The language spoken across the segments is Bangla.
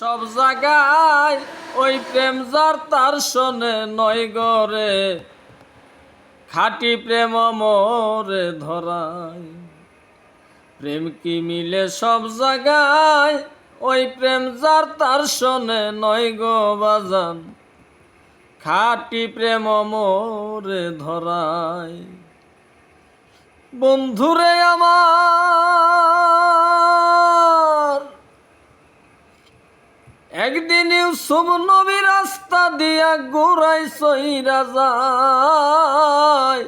সব জায়গায় ওই প্রেম যার তার শোনে নয় গরে, খাঁটি প্রেম মোরে ধরায়। প্রেম কি মিলে সব জায়গায়, ওই প্রেম যার তার শোনে নয় গো বাজান, খাঁটি প্রেম মোরে ধরায়। বন্ধুরে আমার একদিন ইউসুফ নবী রাস্তা দিয়া ঘুরাই সইরা যায়,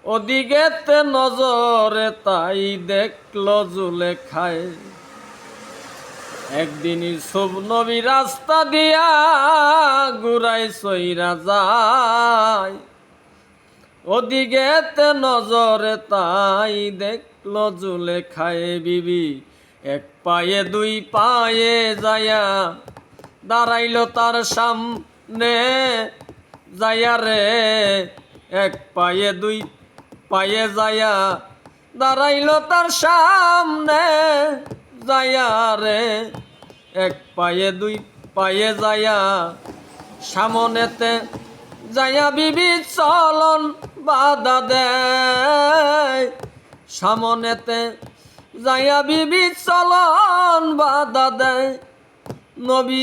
ওদিকেতে নজরে তাই দেখলো জুলেখায়। একদিন ইউসুফ নবী রাস্তা দিয়া ঘুরাই সইরা যায়, ওদিকেতে নজরে তাই দেখলো জুলেখায়। বিবি এক পায়ে দুই পায়ে যায়া দাঁড়াইলো তার সামনে যায়া রে, এক পায়ে দুই পায়ে যায়া দাঁড়াইলো তার সামনে যায়া রে, এক পায়ে দুই পায়ে যায়া সামনেতে যায়া বিবি চলন বাধা দেয়, সামনেতে যায়া বিবি চলন বাধা দেয়। নবী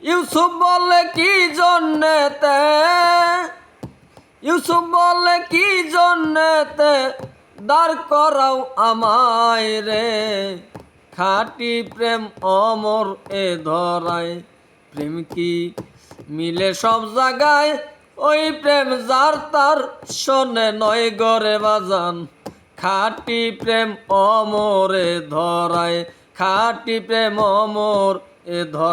ইউসুফ বলে কি জন্যেতে, ইউসুফ বলে কি জন্যেতে দাঁড় করাও আমায় রে, খাঁটি প্রেম অমর এ ধরায়। প্রেম কি মিলে সব জায়গায়, ওই প্রেম যার তার শোনে নয় গরে বাজান, খাঁটি প্রেম অমর এ ধরায়, খাঁটি প্রেম অমর এ ধরায়।